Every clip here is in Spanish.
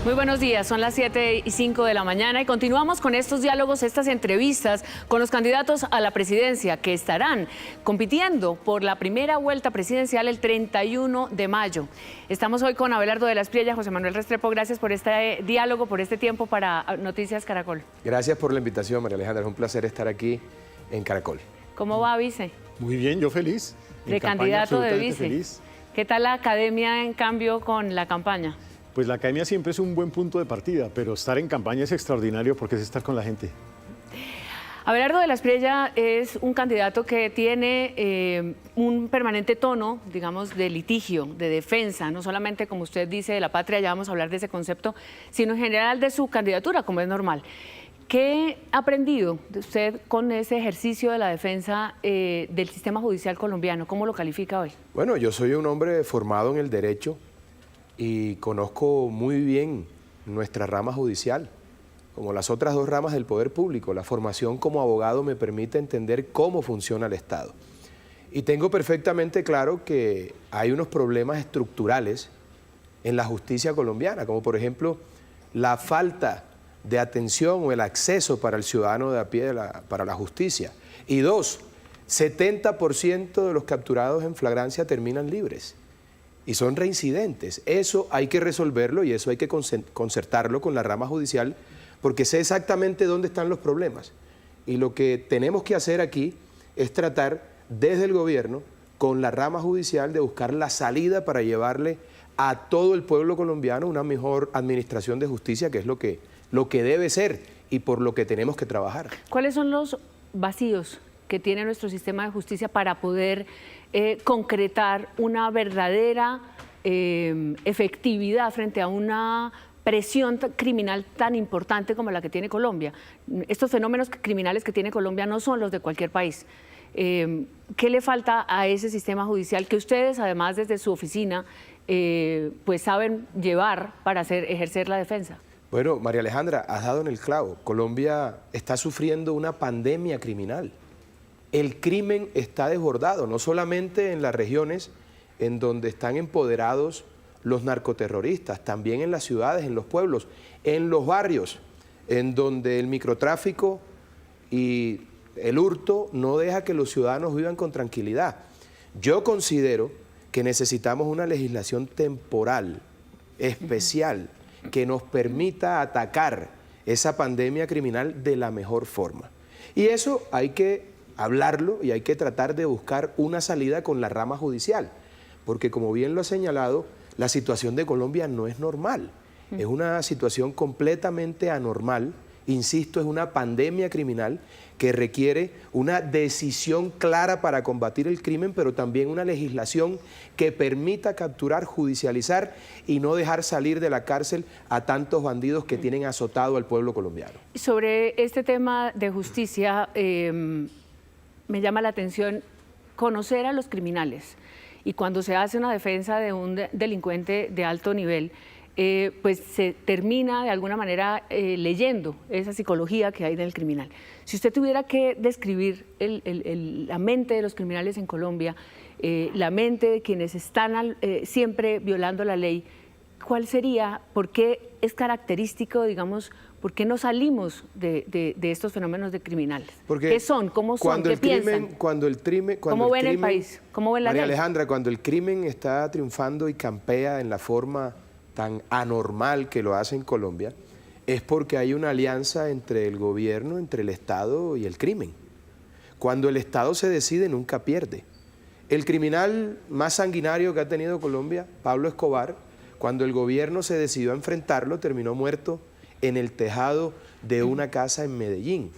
Muy buenos días, son las 7:05 de la mañana y continuamos con estos diálogos, estas entrevistas con los candidatos a la presidencia que estarán compitiendo por la primera vuelta presidencial el 31 de mayo. Estamos hoy con Abelardo de la Espriella, José Manuel Restrepo, gracias por este diálogo, por este tiempo para Noticias Caracol. Gracias por la invitación, María Alejandra, es un placer estar aquí en Caracol. ¿Cómo va, vice? Muy bien, yo feliz. De candidato de vice. Feliz. ¿Qué tal la academia en cambio con la campaña? Pues la academia siempre es un buen punto de partida, pero estar en campaña es extraordinario porque es estar con la gente. Abelardo de la Espriella es un candidato que tiene un permanente tono, digamos, de litigio, de defensa, no solamente, como usted dice, de la patria, ya vamos a hablar de ese concepto, sino en general de su candidatura, como es normal. ¿Qué ha aprendido de usted con ese ejercicio de la defensa del sistema judicial colombiano? ¿Cómo lo califica hoy? Bueno, yo soy un hombre formado en el derecho y conozco muy bien nuestra rama judicial, como las otras dos ramas del poder público. La formación como abogado me permite entender cómo funciona el Estado. Y tengo perfectamente claro que hay unos problemas estructurales en la justicia colombiana, como por ejemplo la falta de atención o el acceso para el ciudadano de a pie para la justicia. Y dos, 70% de los capturados en flagrancia terminan libres y son reincidentes. Eso hay que resolverlo y eso hay que concertarlo con la rama judicial porque sé exactamente dónde están los problemas. Y lo que tenemos que hacer aquí es tratar desde el gobierno con la rama judicial de buscar la salida para llevarle a todo el pueblo colombiano una mejor administración de justicia, que es lo que debe ser y por lo que tenemos que trabajar. ¿Cuáles son los vacíos que tiene nuestro sistema de justicia para poder concretar una verdadera efectividad frente a una presión criminal tan importante como la que tiene Colombia? Estos fenómenos criminales que tiene Colombia no son los de cualquier país. ¿Qué le falta a ese sistema judicial que ustedes, además desde su oficina, pues saben llevar para ejercer la defensa? Bueno, María Alejandra, has dado en el clavo. Colombia está sufriendo una pandemia criminal. El crimen está desbordado, no solamente en las regiones en donde están empoderados los narcoterroristas, también en las ciudades, en los pueblos, en los barrios, en donde el microtráfico y el hurto no deja que los ciudadanos vivan con tranquilidad. Yo considero que necesitamos una legislación temporal, especial, que nos permita atacar esa pandemia criminal de la mejor forma. Y eso hay que hablarlo y hay que tratar de buscar una salida con la rama judicial, porque como bien lo ha señalado, la situación de Colombia no es normal, es una situación completamente anormal, insisto, es una pandemia criminal que requiere una decisión clara para combatir el crimen, pero también una legislación que permita capturar, judicializar y no dejar salir de la cárcel a tantos bandidos que tienen azotado al pueblo colombiano. Sobre este tema de justicia, me llama la atención conocer a los criminales. Y cuando se hace una defensa de un delincuente de alto nivel, pues se termina de alguna manera leyendo esa psicología que hay del criminal. Si usted tuviera que describir la mente de los criminales en Colombia, la mente de quienes están siempre violando la ley, ¿cuál sería? ¿Por qué es característico, digamos, por qué no salimos de estos fenómenos de criminales? Porque ¿qué son? ¿Cómo son? ¿Qué piensan? ¿Cómo ven el país? ¿Cómo ven la ley? María Alejandra, cuando el crimen está triunfando y campea en la forma tan anormal que lo hace en Colombia, es porque hay una alianza entre el gobierno, entre el Estado y el crimen. Cuando el Estado se decide, nunca pierde. El criminal más sanguinario que ha tenido Colombia, Pablo Escobar, cuando el gobierno se decidió a enfrentarlo, terminó muerto en el tejado de una casa en Medellín.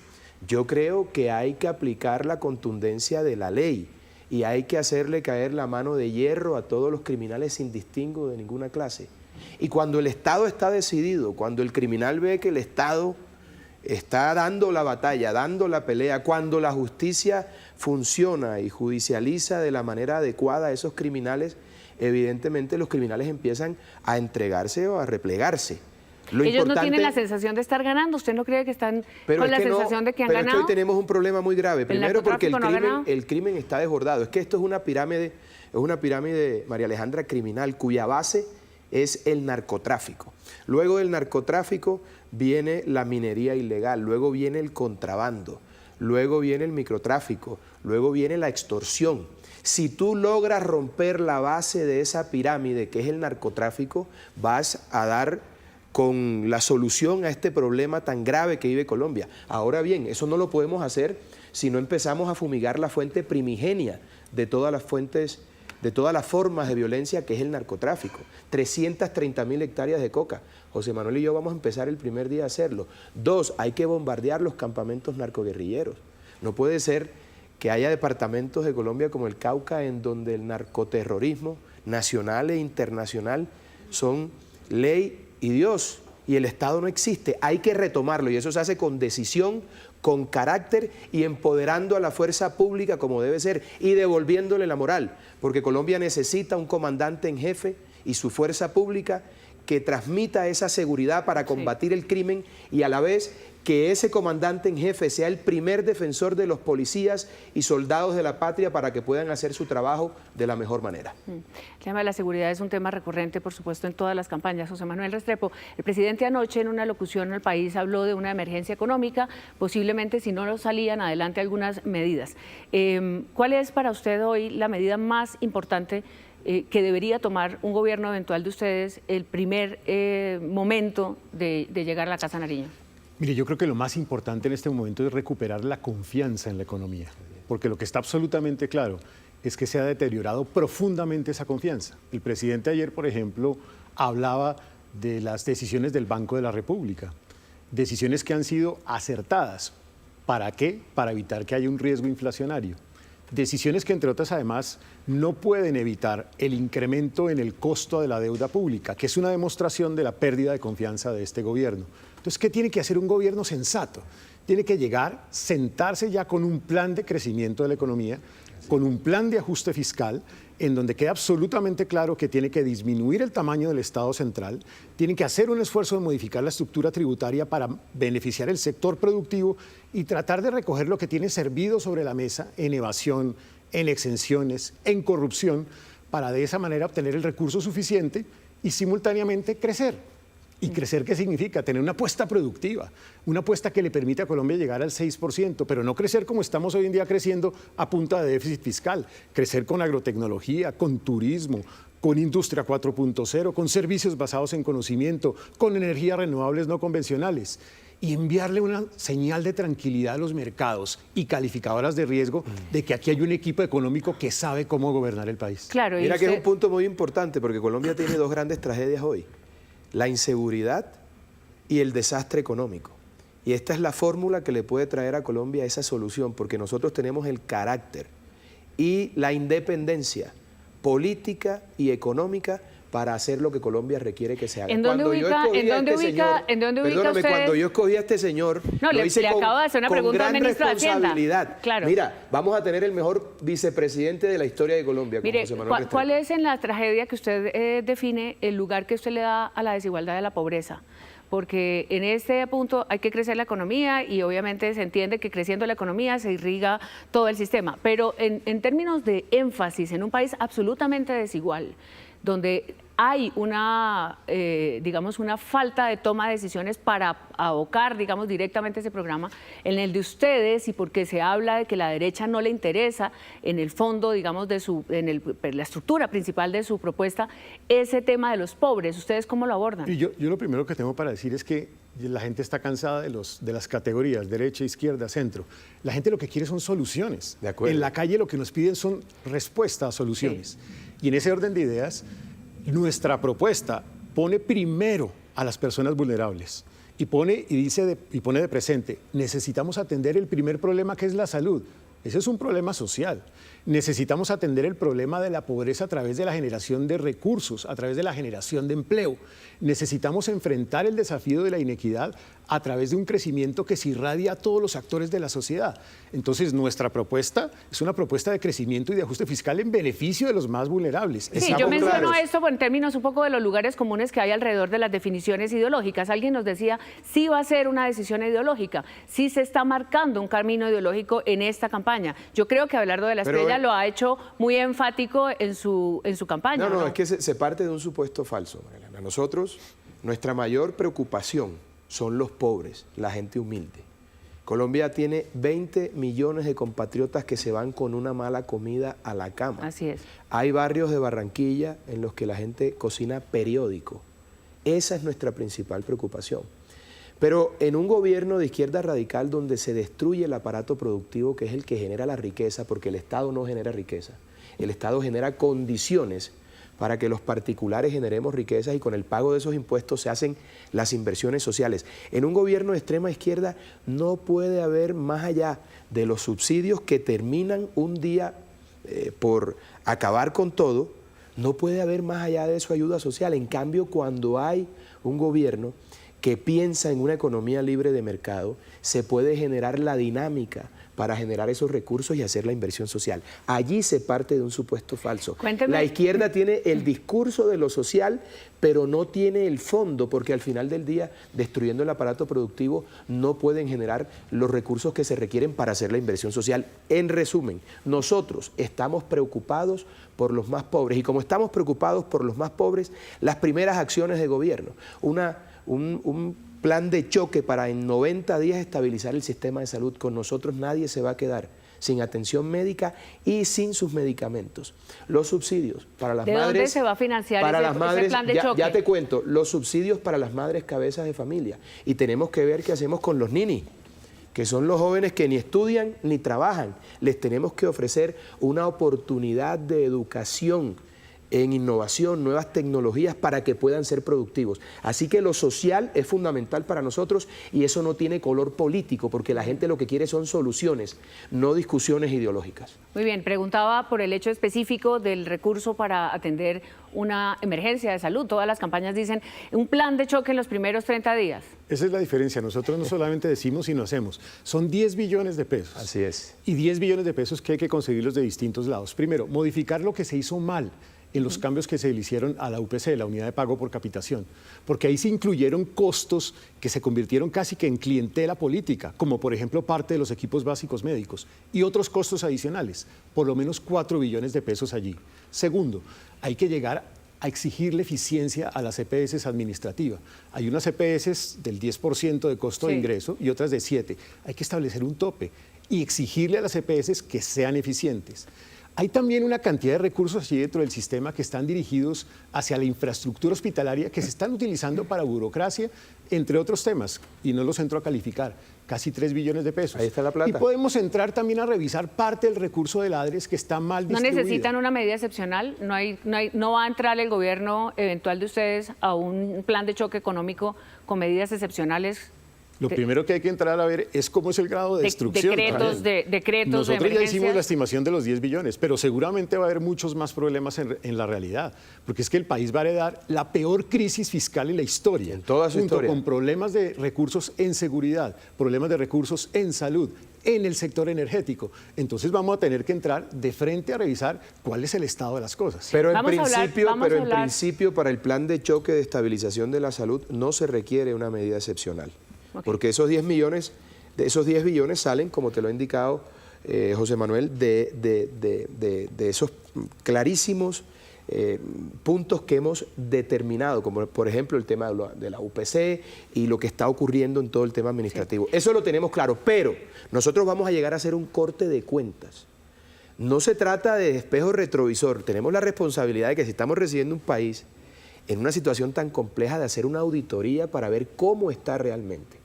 Yo creo que hay que aplicar la contundencia de la ley y hay que hacerle caer la mano de hierro a todos los criminales sin distingo de ninguna clase. Y cuando el Estado está decidido, cuando el criminal ve que el Estado está dando la batalla, dando la pelea, cuando la justicia funciona y judicializa de la manera adecuada a esos criminales, evidentemente los criminales empiezan a entregarse o a replegarse. Ellos no tienen la sensación de estar ganando. ¿Usted no cree que están con la sensación de que han ganado? Pero es que hoy tenemos un problema muy grave. Primero porque el crimen está desbordado. Es que esto es una pirámide, María Alejandra, criminal, cuya base es el narcotráfico. Luego del narcotráfico viene la minería ilegal, luego viene el contrabando, luego viene el microtráfico, luego viene la extorsión. Si tú logras romper la base de esa pirámide que es el narcotráfico, vas a dar con la solución a este problema tan grave que vive Colombia. Ahora bien, eso no lo podemos hacer si no empezamos a fumigar la fuente primigenia de todas las fuentes, de todas las formas de violencia que es el narcotráfico. 330.000 hectáreas de coca. José Manuel y yo vamos a empezar el primer día a hacerlo. 2, hay que bombardear los campamentos narcoguerrilleros. No puede ser que haya departamentos de Colombia como el Cauca en donde el narcoterrorismo nacional e internacional son ley y Dios, y el Estado no existe. Hay que retomarlo, y eso se hace con decisión, con carácter y empoderando a la fuerza pública como debe ser y devolviéndole la moral, porque Colombia necesita un comandante en jefe y su fuerza pública que transmita esa seguridad para combatir el crimen y a la vez que ese comandante en jefe sea el primer defensor de los policías y soldados de la patria para que puedan hacer su trabajo de la mejor manera. El tema de la seguridad es un tema recurrente, por supuesto, en todas las campañas. José Manuel Restrepo, el presidente anoche en una locución al país habló de una emergencia económica, posiblemente si no lo salían adelante algunas medidas. ¿Cuál es para usted hoy la medida más importante que debería tomar un gobierno eventual de ustedes el primer momento de llegar a la Casa Nariño? Mire, yo creo que lo más importante en este momento es recuperar la confianza en la economía, porque lo que está absolutamente claro es que se ha deteriorado profundamente esa confianza. El presidente ayer, por ejemplo, hablaba de las decisiones del Banco de la República, decisiones que han sido acertadas. ¿Para qué? Para evitar que haya un riesgo inflacionario. Decisiones que, entre otras, además, no pueden evitar el incremento en el costo de la deuda pública, que es una demostración de la pérdida de confianza de este gobierno. Entonces, ¿qué tiene que hacer un gobierno sensato? Tiene que llegar, sentarse ya con un plan de crecimiento de la economía, con un plan de ajuste fiscal, en donde queda absolutamente claro que tiene que disminuir el tamaño del Estado central, tiene que hacer un esfuerzo de modificar la estructura tributaria para beneficiar el sector productivo y tratar de recoger lo que tiene servido sobre la mesa en evasión, en exenciones, en corrupción, para de esa manera obtener el recurso suficiente y simultáneamente crecer. ¿Y crecer qué significa? Tener una apuesta productiva, una apuesta que le permite a Colombia llegar al 6%, pero no crecer como estamos hoy en día creciendo a punta de déficit fiscal, crecer con agrotecnología, con turismo, con industria 4.0, con servicios basados en conocimiento, con energías renovables no convencionales y enviarle una señal de tranquilidad a los mercados y calificadoras de riesgo de que aquí hay un equipo económico que sabe cómo gobernar el país. Claro, Mira que es un punto muy importante porque Colombia tiene dos grandes tragedias hoy: la inseguridad y el desastre económico. Y esta es la fórmula que le puede traer a Colombia esa solución, porque nosotros tenemos el carácter y la independencia política y económica para hacer lo que Colombia requiere que se haga. ¿En dónde ubica usted? Cuando yo escogí a este señor, no, lo hice le acabo de hacer una pregunta al ministro de Hacienda. Claro. Mira, vamos a tener el mejor vicepresidente de la historia de Colombia. Mire, ¿cuál es en la tragedia que usted define el lugar que usted le da a la desigualdad y a la pobreza? Porque en este punto hay que crecer la economía y obviamente se entiende que creciendo la economía se irriga todo el sistema. Pero en términos de énfasis, en un país absolutamente desigual, donde hay una, digamos, una falta de toma de decisiones para abocar, digamos, directamente ese programa, en el de ustedes, y porque se habla de que la derecha no le interesa, en el fondo, digamos, la estructura principal de su propuesta, ese tema de los pobres. ¿Ustedes cómo lo abordan? Y yo lo primero que tengo para decir es que la gente está cansada de las categorías, derecha, izquierda, centro. La gente lo que quiere son soluciones. De acuerdo. En la calle lo que nos piden son respuestas a soluciones. Sí. Y en ese orden de ideas, nuestra propuesta pone primero a las personas vulnerables y pone de presente: necesitamos atender el primer problema, que es la salud. Ese es un problema social. Necesitamos atender el problema de la pobreza a través de la generación de recursos, a través de la generación de empleo. Necesitamos enfrentar el desafío de la inequidad a través de un crecimiento que se irradia a todos los actores de la sociedad. Entonces, nuestra propuesta es una propuesta de crecimiento y de ajuste fiscal en beneficio de los más vulnerables. Sí, yo menciono esto en términos un poco de los lugares comunes que hay alrededor de las definiciones ideológicas. Alguien nos decía, sí va a ser una decisión ideológica, sí se está marcando un camino ideológico en esta campaña campaña. Yo creo que Abelardo de la Pero, Espriella lo ha hecho muy enfático en su campaña. No, es que se parte de un supuesto falso, María Elena. Nosotros, nuestra mayor preocupación son los pobres, la gente humilde. Colombia tiene 20 millones de compatriotas que se van con una mala comida a la cama. Así es. Hay barrios de Barranquilla en los que la gente cocina periódico. Esa es nuestra principal preocupación. Pero en un gobierno de izquierda radical donde se destruye el aparato productivo, que es el que genera la riqueza, porque el Estado no genera riqueza, el Estado genera condiciones para que los particulares generemos riquezas y con el pago de esos impuestos se hacen las inversiones sociales. En un gobierno de extrema izquierda no puede haber, más allá de los subsidios que terminan un día por acabar con todo, no puede haber más allá de eso ayuda social. En cambio, cuando hay un gobierno que piensa en una economía libre de mercado, se puede generar la dinámica para generar esos recursos y hacer la inversión social. Allí se parte de un supuesto falso. Cuénteme. La izquierda tiene el discurso de lo social, pero no tiene el fondo, porque al final del día, destruyendo el aparato productivo, no pueden generar los recursos que se requieren para hacer la inversión social. En resumen, nosotros estamos preocupados por los más pobres, y como estamos preocupados por los más pobres, las primeras acciones de gobierno, un plan de choque para en 90 días estabilizar el sistema de salud. Con nosotros nadie se va a quedar sin atención médica y sin sus medicamentos. Los subsidios para las madres... ¿De dónde se va a financiar ese plan de choque? Ya te cuento, los subsidios para las madres cabezas de familia. Y tenemos que ver qué hacemos con los ninis, que son los jóvenes que ni estudian ni trabajan. Les tenemos que ofrecer una oportunidad de educación en innovación, nuevas tecnologías para que puedan ser productivos. Así que lo social es fundamental para nosotros y eso no tiene color político, porque la gente lo que quiere son soluciones, no discusiones ideológicas. Muy bien, preguntaba por el hecho específico del recurso para atender una emergencia de salud. Todas las campañas dicen un plan de choque en los primeros 30 días. Esa es la diferencia. Nosotros no solamente decimos, sino hacemos. Son 10 billones de pesos. Así es. Y 10 billones de pesos que hay que conseguirlos de distintos lados. Primero, modificar lo que se hizo mal en los cambios que se le hicieron a la UPC, la unidad de pago por capitación, porque ahí se incluyeron costos que se convirtieron casi que en clientela política, como por ejemplo parte de los equipos básicos médicos y otros costos adicionales, por lo menos 4 billones de pesos allí. Segundo, hay que llegar a exigirle eficiencia a las EPS administrativas. Hay unas EPS del 10% de costo de ingreso y otras de 7%. Hay que establecer un tope y exigirle a las EPS que sean eficientes. Hay también una cantidad de recursos allí dentro del sistema que están dirigidos hacia la infraestructura hospitalaria que se están utilizando para burocracia, entre otros temas, y no los entro a calificar, casi 3 billones de pesos. Ahí está la plata. Y podemos entrar también a revisar parte del recurso del ADRES que está mal distribuido. ¿No necesitan una medida excepcional? ¿No va a entrar el gobierno eventual de ustedes a un plan de choque económico con medidas excepcionales? Lo primero que hay que entrar a ver es cómo es el grado de destrucción. Decretos de Nosotros ya hicimos la emergencias. estimación de los 10 billones, pero seguramente va a haber muchos más problemas en la realidad, porque es que el país va a heredar la peor crisis fiscal en la historia. En toda su historia. Con problemas de recursos en seguridad, problemas de recursos en salud, en el sector energético. Entonces vamos a tener que entrar de frente a revisar cuál es el estado de las cosas. Pero en Vamos a hablar- principio, para el plan de choque de estabilización de la salud no se requiere una medida excepcional. Ok. Porque esos 10 millones, de esos 10 billones salen, como te lo ha indicado José Manuel, de esos clarísimos puntos que hemos determinado, como por ejemplo el tema de la UPC y lo que está ocurriendo en todo el tema administrativo. Sí. Eso lo tenemos claro, pero nosotros vamos a llegar a hacer un corte de cuentas. No se trata de espejo retrovisor, tenemos la responsabilidad de que si estamos recibiendo un país en una situación tan compleja, de hacer una auditoría para ver cómo está realmente.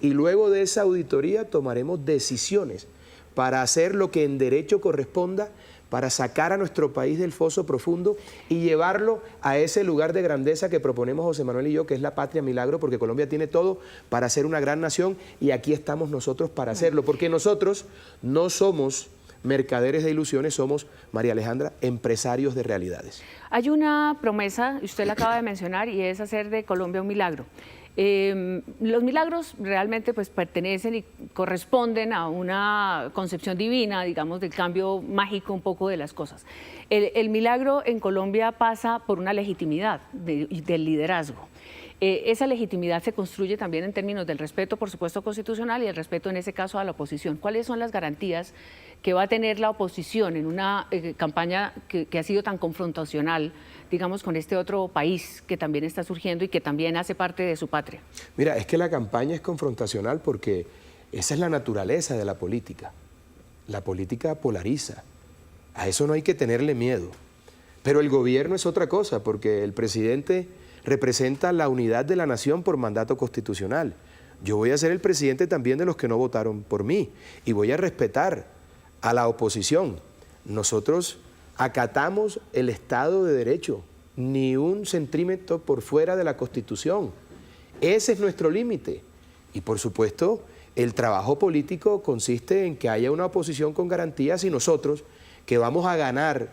Y luego de esa auditoría tomaremos decisiones para hacer lo que en derecho corresponda, para sacar a nuestro país del foso profundo y llevarlo a ese lugar de grandeza que proponemos José Manuel y yo, que es la patria milagro, porque Colombia tiene todo para ser una gran nación y aquí estamos nosotros para hacerlo, porque nosotros no somos mercaderes de ilusiones, somos, María Alejandra, empresarios de realidades. Hay una promesa, usted la acaba de mencionar, y es hacer de Colombia un milagro. Los milagros realmente pues pertenecen y corresponden a una concepción divina, digamos, del cambio mágico un poco de las cosas. El milagro en Colombia pasa por una legitimidad del liderazgo. esa legitimidad se construye también en términos del respeto, por supuesto, constitucional y el respeto, en ese caso, a la oposición. ¿Cuáles son las garantías que va a tener la oposición en una campaña que ha sido tan confrontacional, digamos, con este otro país que también está surgiendo y que también hace parte de su patria? Mira, es que la campaña es confrontacional porque esa es la naturaleza de la política. La política polariza. A eso no hay que tenerle miedo. Pero el gobierno es otra cosa, porque el presidente representa la unidad de la nación por mandato constitucional. Yo voy a ser el presidente también de los que no votaron por mí y voy a respetar a la oposición. Nosotros acatamos el Estado de Derecho, ni un centímetro por fuera de la Constitución. Ese es nuestro límite. Y por supuesto, el trabajo político consiste en que haya una oposición con garantías y nosotros, que vamos a ganar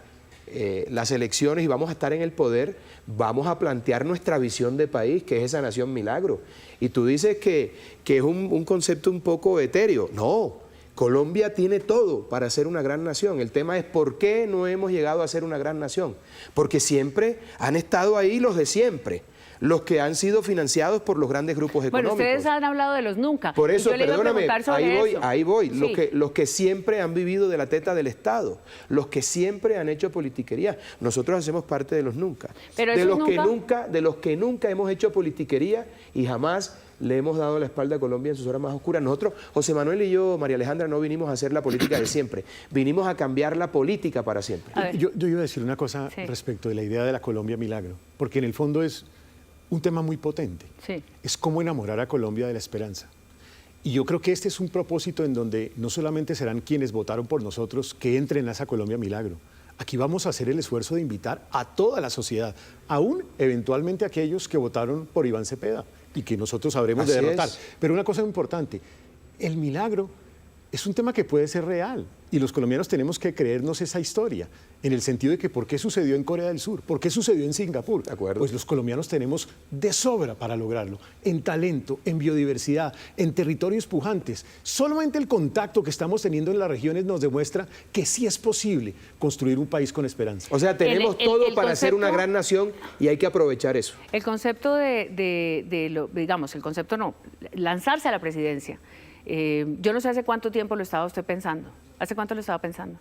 las elecciones y vamos a estar en el poder, vamos a plantear nuestra visión de país, que es esa nación milagro. Y tú dices que es un concepto un poco etéreo. No, Colombia tiene todo para ser una gran nación. El tema es por qué no hemos llegado a ser una gran nación. Porque siempre han estado ahí los de siempre, los que han sido financiados por los grandes grupos económicos. Bueno, ustedes han hablado de los nunca. Por eso, yo le iba a perdóname, preguntar sobre ahí voy. Sí. Los que siempre han vivido de la teta del Estado, los que siempre han hecho politiquería. Nosotros hacemos parte de los nunca. Pero de esos los que nunca hemos hecho politiquería y jamás le hemos dado la espalda a Colombia en sus horas más oscuras. Nosotros, José Manuel y yo, María Alejandra, no vinimos a hacer la política de siempre, vinimos a cambiar la política para siempre. Yo iba a decir una cosa Sí. respecto de la idea de la Colombia milagro, porque en el fondo es un tema muy potente. Sí. Es cómo enamorar a Colombia de la esperanza. Y yo creo que este es un propósito en donde no solamente serán quienes votaron por nosotros que entren a esa Colombia milagro. Aquí vamos a hacer el esfuerzo de invitar a toda la sociedad, aún eventualmente aquellos que votaron por Iván Cepeda y que nosotros sabremos de Así derrotar. es. Pero una cosa importante, el milagro es un tema que puede ser real y los colombianos tenemos que creernos esa historia, en el sentido de que ¿por qué sucedió en Corea del Sur? ¿Por qué sucedió en Singapur? De acuerdo. Pues los colombianos tenemos de sobra para lograrlo, en talento, en biodiversidad, en territorios pujantes. Solamente el contacto que estamos teniendo en las regiones nos demuestra que sí es posible construir un país con esperanza. O sea, tenemos todo para ser una concepto- gran nación y hay que aprovechar eso. El concepto digamos, el concepto no, lanzarse a la presidencia. Yo no sé hace cuánto tiempo lo estaba usted pensando. ¿Hace cuánto lo estaba pensando?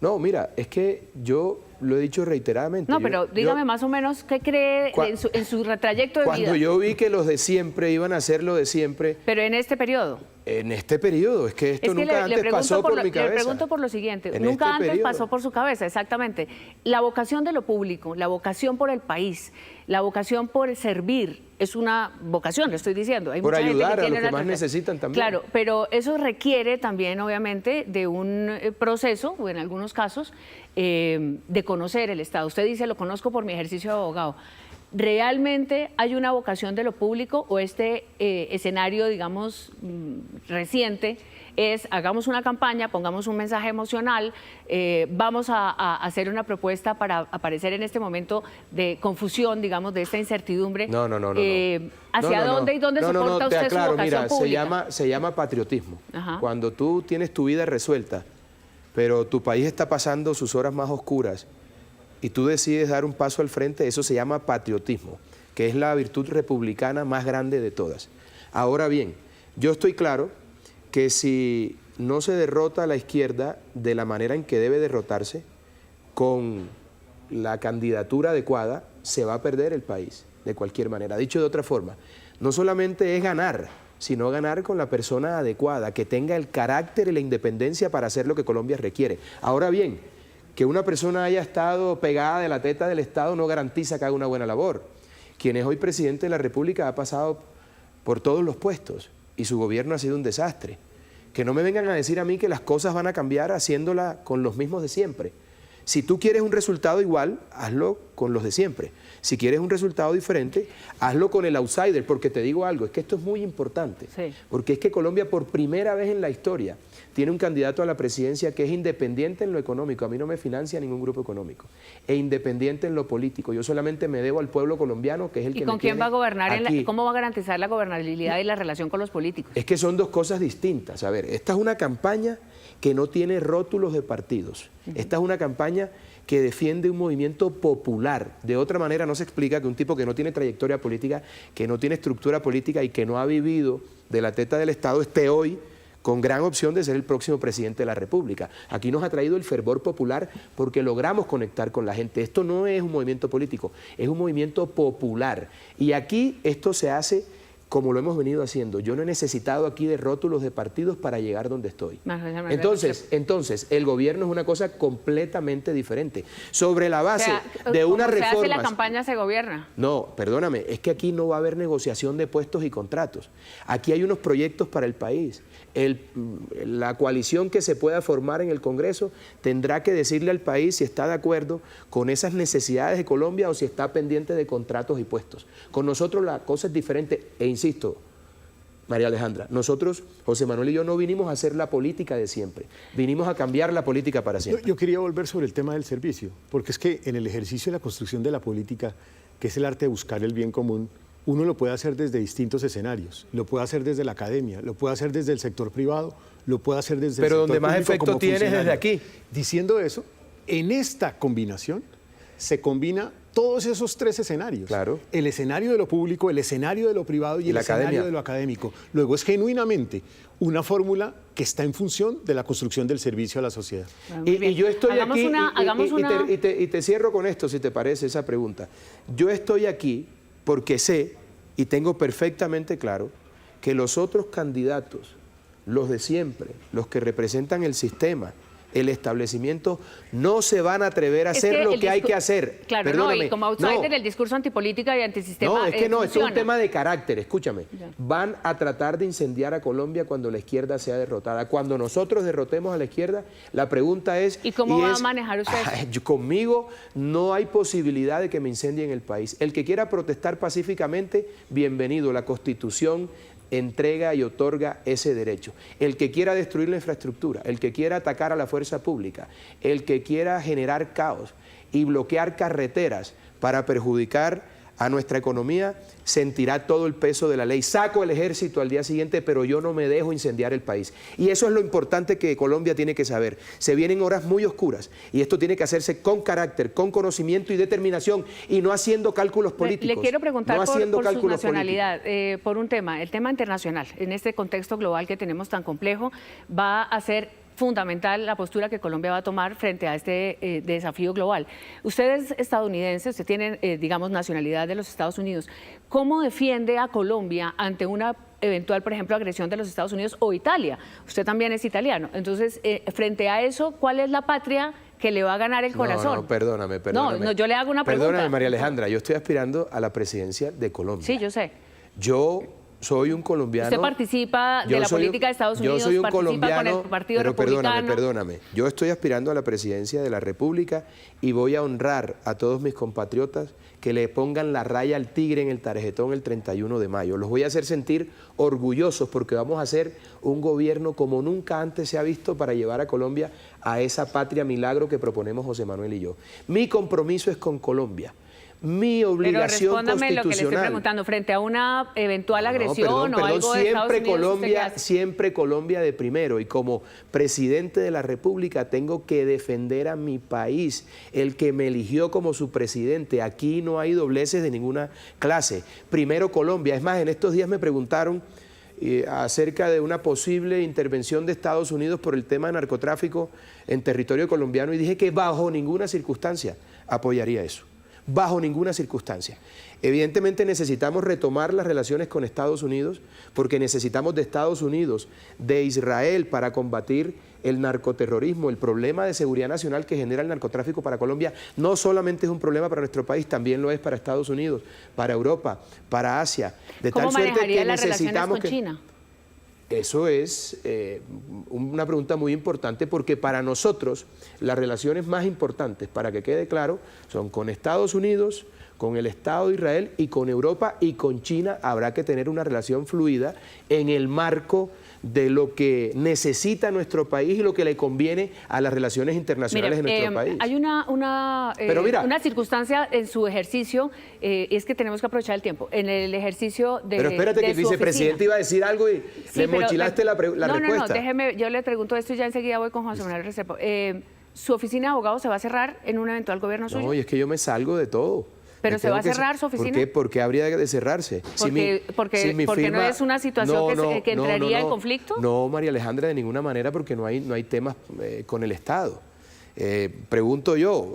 No, mira, es que yo lo he dicho reiteradamente. No, Yo- pero dígame yo- más o menos qué cree Cua- en su trayecto de vida. Cuando yo vi que los de siempre iban a hacer lo de siempre, Pero en este periodo. en este periodo, es que esto Es que nunca antes pasó por mi cabeza. Le pregunto por lo siguiente, En nunca este antes periodo. pasó por su cabeza, exactamente. La vocación de lo público, la vocación por el país, la vocación por el servir, es una vocación, le estoy diciendo. Hay Por mucha gente ayudar a tiene los que una más necesitan también. Claro, pero eso requiere también, obviamente, de un proceso, o en algunos casos, de conocer el Estado. Usted dice, lo conozco por mi ejercicio de abogado. ¿Realmente hay una vocación de lo público o este escenario, digamos, reciente es hagamos una campaña, pongamos un mensaje emocional, vamos a hacer una propuesta para aparecer en este momento de confusión, digamos, de esta incertidumbre? No. ¿Hacia dónde y dónde soporta te usted aclaro, su vocación mira, pública? se llama patriotismo. Ajá. Cuando tú tienes tu vida resuelta, pero tu país está pasando sus horas más oscuras y tú decides dar un paso al frente, eso se llama patriotismo, que es la virtud republicana más grande de todas. Ahora bien, yo estoy claro que si no se derrota a la izquierda de la manera en que debe derrotarse, con la candidatura adecuada, se va a perder el país, de cualquier manera. Dicho de otra forma, no solamente es ganar, sino ganar con la persona adecuada, que tenga el carácter y la independencia para hacer lo que Colombia requiere. Ahora bien, que una persona haya estado pegada de la teta del Estado no garantiza que haga una buena labor. Quien es hoy presidente de la República ha pasado por todos los puestos y su gobierno ha sido un desastre. Que no me vengan a decir a mí que las cosas van a cambiar haciéndola con los mismos de siempre. Si tú quieres un resultado igual, hazlo con los de siempre. Si quieres un resultado diferente, hazlo con el outsider, porque te digo algo, es que esto es muy importante, Sí. porque es que Colombia por primera vez en la historia tiene un candidato a la presidencia que es independiente en lo económico, a mí no me financia ningún grupo económico, e independiente en lo político, yo solamente me debo al pueblo colombiano, que es el que ¿Y con me quién tiene va a gobernar? aquí. ¿Cómo va a garantizar la gobernabilidad y la relación con los políticos? Es que son dos cosas distintas. A ver, esta es una campaña que no tiene rótulos de partidos. Esta es una campaña campaña que defiende un movimiento popular. De otra manera no se explica que un tipo que no tiene trayectoria política, que no tiene estructura política y que no ha vivido de la teta del Estado esté hoy con gran opción de ser el próximo presidente de la República. Aquí nos ha traído el fervor popular porque logramos conectar con la gente. Esto no es un movimiento político, es un movimiento popular. Y aquí esto se hace como lo hemos venido haciendo. Yo no he necesitado aquí de rótulos de partidos para llegar donde estoy. Entonces, el gobierno es una cosa completamente diferente. Sobre la base de una reforma... ¿Cómo se hace la campaña, se gobierna? No, perdóname, es que aquí no va a haber negociación de puestos y contratos. Aquí hay unos proyectos para el país. La coalición que se pueda formar en el Congreso tendrá que decirle al país si está de acuerdo con esas necesidades de Colombia o si está pendiente de contratos y puestos. Con nosotros la cosa es diferente e insisto, María Alejandra, nosotros, José Manuel y yo, no vinimos a hacer la política de siempre, vinimos a cambiar la política para siempre. Yo quería volver sobre el tema del servicio, porque es que en el ejercicio de la construcción de la política, que es el arte de buscar el bien común, uno lo puede hacer desde distintos escenarios, lo puede hacer desde la academia, lo puede hacer desde el sector privado, lo puede hacer desde el sector público. Pero donde más efecto tienes desde aquí. Diciendo eso, en esta combinación se combina todos esos tres escenarios. Claro. El escenario de lo público, el escenario de lo privado y el escenario de lo académico. Luego es genuinamente una fórmula que está en función de la construcción del servicio a la sociedad. Y yo estoy aquí y te cierro con esto, si te parece, esa pregunta. Yo estoy aquí porque sé y tengo perfectamente claro que los otros candidatos, los de siempre, los que representan el sistema, el establecimiento, no se van a atrever a hacer lo que hay que hacer. Claro, perdóname, no, y como outsider el discurso antipolítica y antisistema no, es que no, esto es un funciona. tema de carácter, escúchame. Van a tratar de incendiar a Colombia cuando la izquierda sea derrotada. Cuando nosotros derrotemos a la izquierda, la pregunta es... ¿Y cómo va a manejar usted? Conmigo no hay posibilidad de que me incendien el país. El que quiera protestar pacíficamente, bienvenido. La Constitución entrega y otorga ese derecho. El que quiera destruir la infraestructura, el que quiera atacar a la fuerza pública, el que quiera generar caos y bloquear carreteras para perjudicar a nuestra economía, sentirá todo el peso de la ley. Saco el ejército al día siguiente, pero yo no me dejo incendiar el país. Y eso es lo importante que Colombia tiene que saber. Se vienen horas muy oscuras y esto tiene que hacerse con carácter, con conocimiento y determinación y no haciendo cálculos políticos. Le quiero preguntar no por su nacionalidad, por un tema, el tema internacional. En este contexto global que tenemos tan complejo, va a ser fundamental la postura que Colombia va a tomar frente a este desafío global. Usted es estadounidense, usted tiene, digamos, nacionalidad de los Estados Unidos. ¿Cómo defiende a Colombia ante una eventual, por ejemplo, agresión de los Estados Unidos o Italia? Usted también es italiano. Entonces, frente a eso, ¿cuál es la patria que le va a ganar el corazón? No, perdóname. No, yo le hago una pregunta. Perdóname, María Alejandra, yo estoy aspirando a la presidencia de Colombia. Sí, yo sé. Yo soy un colombiano. Usted participa de la política de Estados Unidos, yo soy un participa colombiano, con el Partido pero Republicano. Perdóname. Yo estoy aspirando a la presidencia de la República y voy a honrar a todos mis compatriotas que le pongan la raya al tigre en el tarjetón el 31 de mayo. Los voy a hacer sentir orgullosos porque vamos a hacer un gobierno como nunca antes se ha visto para llevar a Colombia a esa patria milagro que proponemos José Manuel y yo. Mi compromiso es con Colombia. Mi obligación constitucional. Pero respóndame lo que le estoy preguntando, frente a una eventual agresión o algo de Estados Unidos. Siempre Colombia de primero, y como presidente de la República tengo que defender a mi país, el que me eligió como su presidente. Aquí no hay dobleces de ninguna clase. Primero Colombia. Es más, en estos días me preguntaron acerca de una posible intervención de Estados Unidos por el tema de narcotráfico en territorio colombiano y dije que bajo ninguna circunstancia apoyaría eso. Bajo ninguna circunstancia. Evidentemente necesitamos retomar las relaciones con Estados Unidos porque necesitamos de Estados Unidos, de Israel para combatir el narcoterrorismo. El problema de seguridad nacional que genera el narcotráfico para Colombia no solamente es un problema para nuestro país, también lo es para Estados Unidos, para Europa, para Asia. De ¿Cómo tal suerte manejaría que las necesitamos relaciones con China? Eso es una pregunta muy importante porque para nosotros las relaciones más importantes, para que quede claro, son con Estados Unidos, con el Estado de Israel y con Europa y con China. Habrá que tener una relación fluida en el marco de lo que necesita nuestro país y lo que le conviene a las relaciones internacionales de nuestro país. Hay una circunstancia en su ejercicio, es que tenemos que aprovechar el tiempo. En el ejercicio de Pero espérate, que el vicepresidente iba a decir algo y le mochilaste la respuesta. No, déjeme, yo le pregunto esto y ya enseguida voy con José Manuel Restrepo. ¿su oficina de abogado se va a cerrar en un eventual gobierno suyo? No, y es que yo me salgo de todo. ¿Pero Me se va a tengo que cerrar su oficina? ¿Por qué habría de cerrarse? Porque no es una situación que entraría en conflicto. No, María Alejandra, de ninguna manera, porque no hay temas con el Estado. Pregunto yo,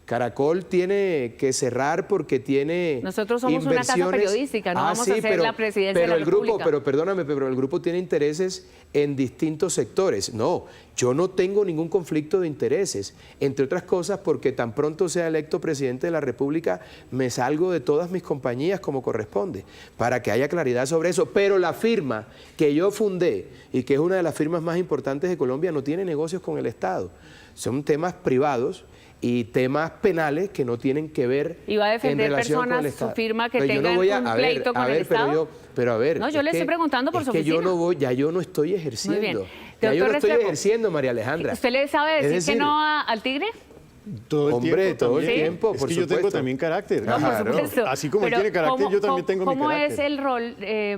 Caracol tiene que cerrar porque tiene Nosotros somos una casa periodística, no vamos a hacer la presidencia de la República. Pero perdóname, pero el grupo tiene intereses en distintos sectores. No, yo no tengo ningún conflicto de intereses, entre otras cosas porque tan pronto sea electo presidente de la República me salgo de todas mis compañías como corresponde, para que haya claridad sobre eso. Pero la firma que yo fundé y que es una de las firmas más importantes de Colombia no tiene negocios con el Estado, son temas privados y temas penales que no tienen que ver ¿Y va a defender en relación personas con el Estado. su firma que Pero yo tengan no voy a, un a ver, pleito con a el ver, Estado? Pero a ver, No, yo le estoy preguntando por su oficina. yo no voy, ya yo no estoy ejerciendo. Muy bien. Ya yo no Doctor estoy Restrepo, ejerciendo, María Alejandra. ¿Usted le sabe decir que no al Tigre? Todo el Hombre, tiempo todo el también. tiempo, Es por que yo tengo supuesto. también carácter. No, por Claro. supuesto. Así como él Pero tiene carácter, yo también tengo mi ¿Cómo carácter. es el rol,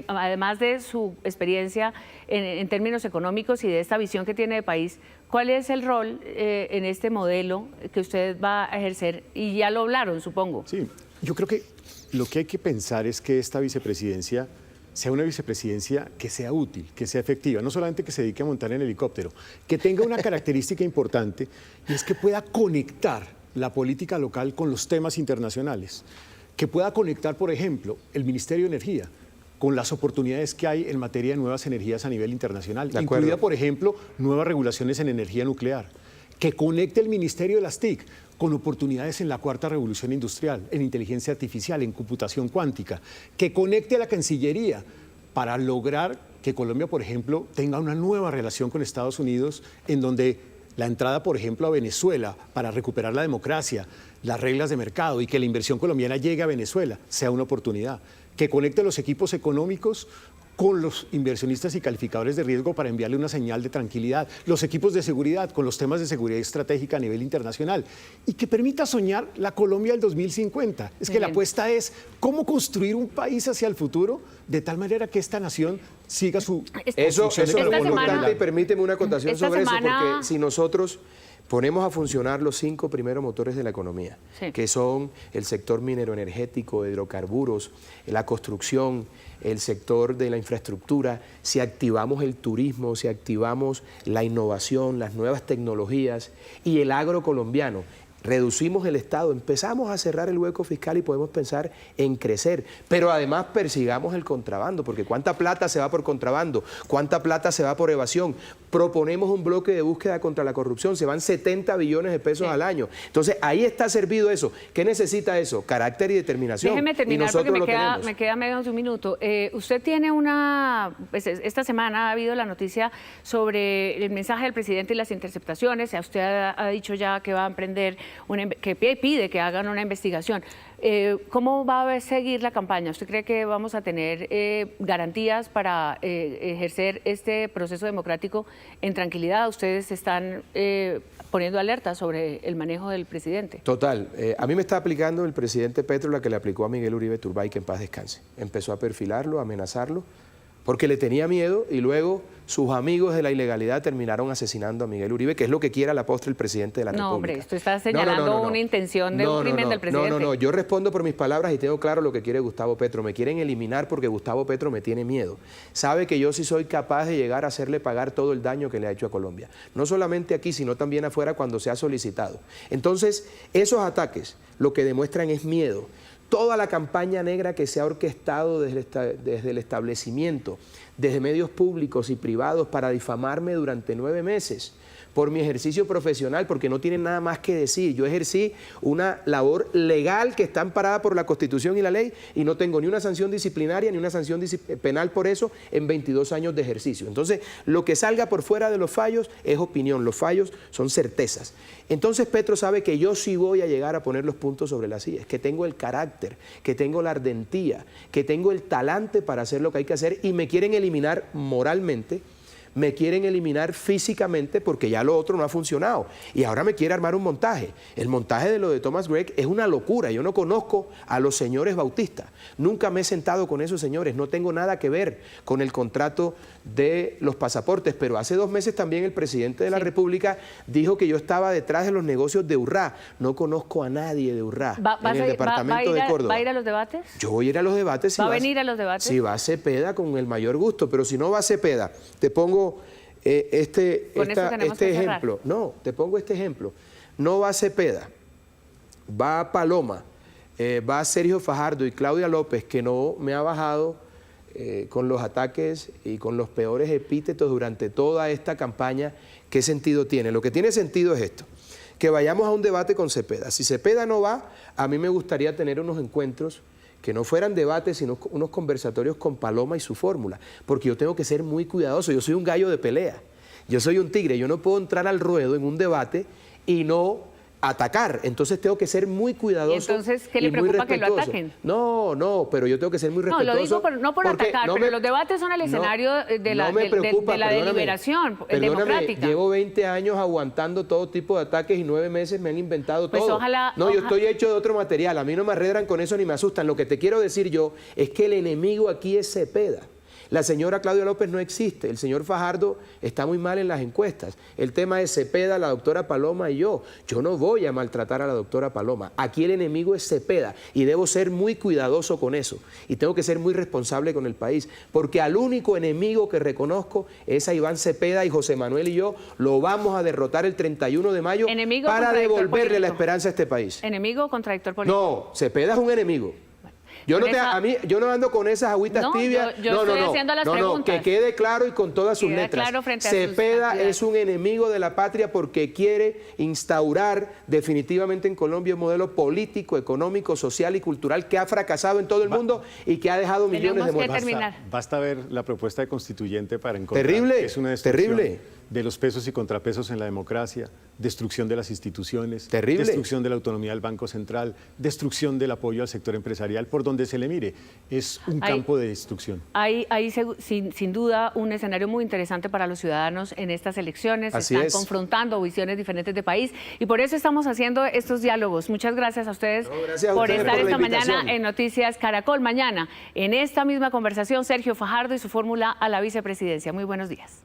además de su experiencia en términos económicos y de esta visión que tiene de país, cuál es el rol en este modelo que usted va a ejercer? Y ya lo hablaron, supongo. Sí, yo creo que lo que hay que pensar es que esta vicepresidencia sea una vicepresidencia que sea útil, que sea efectiva, no solamente que se dedique a montar en helicóptero, que tenga una característica importante y es que pueda conectar la política local con los temas internacionales, que pueda conectar, por ejemplo, el Ministerio de Energía con las oportunidades que hay en materia de nuevas energías a nivel internacional, De acuerdo. incluida, por ejemplo, nuevas regulaciones en energía nuclear, que conecte el Ministerio de las TIC con oportunidades en la cuarta revolución industrial, en inteligencia artificial, en computación cuántica, que conecte a la Cancillería para lograr que Colombia, por ejemplo, tenga una nueva relación con Estados Unidos, en donde la entrada, por ejemplo, a Venezuela para recuperar la democracia, las reglas de mercado y que la inversión colombiana llegue a Venezuela sea una oportunidad, que conecte los equipos económicos con los inversionistas y calificadores de riesgo para enviarle una señal de tranquilidad, los equipos de seguridad con los temas de seguridad estratégica a nivel internacional y que permita soñar la Colombia del 2050. Es que la apuesta es cómo construir un país hacia el futuro de tal manera que esta nación siga su Eso construcción es muy económica. importante y permíteme una acotación esta sobre semana- eso, porque si nosotros ponemos a funcionar los 5 primeros motores de la economía, Sí. que son el sector minero-energético, hidrocarburos, la construcción, el sector de la infraestructura, si activamos el turismo, si activamos la innovación, las nuevas tecnologías y el agro colombiano, reducimos el Estado, empezamos a cerrar el hueco fiscal y podemos pensar en crecer, pero además persigamos el contrabando, porque ¿cuánta plata se va por contrabando? ¿Cuánta plata se va por evasión? Proponemos un bloque de búsqueda contra la corrupción, se van 70 billones de pesos al año. Entonces, ahí está servido eso. ¿Qué necesita eso? Carácter y determinación. Déjeme terminar y nosotros porque lo tenemos. me queda menos de un minuto. Usted tiene pues, esta semana ha habido la noticia sobre el mensaje del presidente y las interceptaciones. Usted ha dicho ya que va a emprender, que pide que hagan una investigación. ¿Cómo va a seguir la campaña? ¿Usted cree que vamos a tener garantías para ejercer este proceso democrático en tranquilidad? ¿Ustedes están poniendo alerta sobre el manejo del presidente? Total. A mí me está aplicando el presidente Petro la que le aplicó a Miguel Uribe Turbay, que en paz descanse. Empezó a perfilarlo, a amenazarlo, porque le tenía miedo y luego sus amigos de la ilegalidad terminaron asesinando a Miguel Uribe, que es lo que quiere a la postre el presidente de la República. No, hombre, usted está señalando una intención de un crimen del presidente. No, yo respondo por mis palabras y tengo claro lo que quiere Gustavo Petro. Me quieren eliminar porque Gustavo Petro me tiene miedo. Sabe que yo sí soy capaz de llegar a hacerle pagar todo el daño que le ha hecho a Colombia. No solamente aquí, sino también afuera cuando se ha solicitado. Entonces, esos ataques lo que demuestran es miedo. Toda la campaña negra que se ha orquestado desde el establecimiento, desde medios públicos y privados para difamarme durante 9 meses por mi ejercicio profesional, porque no tienen nada más que decir. Yo ejercí una labor legal que está amparada por la Constitución y la ley y no tengo ni una sanción disciplinaria ni una sanción penal por eso en 22 años de ejercicio. Entonces, lo que salga por fuera de los fallos es opinión, los fallos son certezas. Entonces, Petro sabe que yo sí voy a llegar a poner los puntos sobre las sillas, que tengo el carácter, que tengo la ardentía, que tengo el talante para hacer lo que hay que hacer y me quieren eliminar moralmente, me quieren eliminar físicamente porque ya lo otro no ha funcionado. Y ahora me quiere armar un montaje. El montaje de lo de Thomas Gregg es una locura. Yo no conozco a los señores Bautista. Nunca me he sentado con esos señores. No tengo nada que ver con el contrato de los pasaportes. Pero hace 2 meses también el presidente de la República dijo que yo estaba detrás de los negocios de Urrá. No conozco a nadie de Urrá en el departamento de Córdoba. ¿Va a ir a los debates? Yo voy a ir a los debates. ¿Va a venir a los debates? Si va Cepeda, con el mayor gusto. Pero si no va Cepeda, te pongo este ejemplo. No, te pongo este ejemplo. No va Cepeda, va Paloma, va Sergio Fajardo y Claudia López, que no me ha bajado con los ataques y con los peores epítetos durante toda esta campaña. ¿Qué sentido tiene? Lo que tiene sentido es esto, que vayamos a un debate con Cepeda. Si Cepeda no va, a mí me gustaría tener unos encuentros que no fueran debates, sino unos conversatorios con Paloma y su fórmula, porque yo tengo que ser muy cuidadoso, yo soy un gallo de pelea, yo soy un tigre, yo no puedo entrar al ruedo en un debate y no atacar, entonces tengo que ser muy cuidadoso. ¿Y entonces qué le preocupa que lo ataquen? No, pero yo tengo que ser muy respetuoso. No, lo digo no por atacar, pero los debates son el escenario de la deliberación democrática. Llevo 20 años aguantando todo tipo de ataques y 9 meses me han inventado pues todo. Yo estoy hecho de otro material, a mí no me arredran con eso ni me asustan. Lo que te quiero decir yo es que el enemigo aquí es Cepeda. La señora Claudia López no existe, el señor Fajardo está muy mal en las encuestas. El tema es Cepeda, la doctora Paloma y yo. Yo no voy a maltratar a la doctora Paloma. Aquí el enemigo es Cepeda y debo ser muy cuidadoso con eso. Y tengo que ser muy responsable con el país, porque al único enemigo que reconozco es a Iván Cepeda, y José Manuel y yo lo vamos a derrotar el 31 de mayo para devolverle la esperanza a este país. ¿Enemigo o contradictor político? No, Cepeda es un enemigo. Yo no ando con esas agüitas tibias. Yo estoy haciendo las preguntas. Que quede claro y con todas sus letras. Cepeda es un enemigo de la patria porque quiere instaurar definitivamente en Colombia un modelo político, económico, social y cultural que ha fracasado en todo el mundo y que ha dejado millones de muertos. Basta ver la propuesta de constituyente para encontrar que es una destrucción de los pesos y contrapesos en la democracia, destrucción de las instituciones, destrucción de la autonomía del Banco Central, destrucción del apoyo al sector empresarial, por donde se le mire. Es un campo de destrucción. Hay sin duda un escenario muy interesante para los ciudadanos en estas elecciones. Están confrontando visiones diferentes de país y por eso estamos haciendo estos diálogos. Muchas gracias a ustedes por estar esta mañana en Noticias Caracol. Mañana, en esta misma conversación, Sergio Fajardo y su fórmula a la vicepresidencia. Muy buenos días.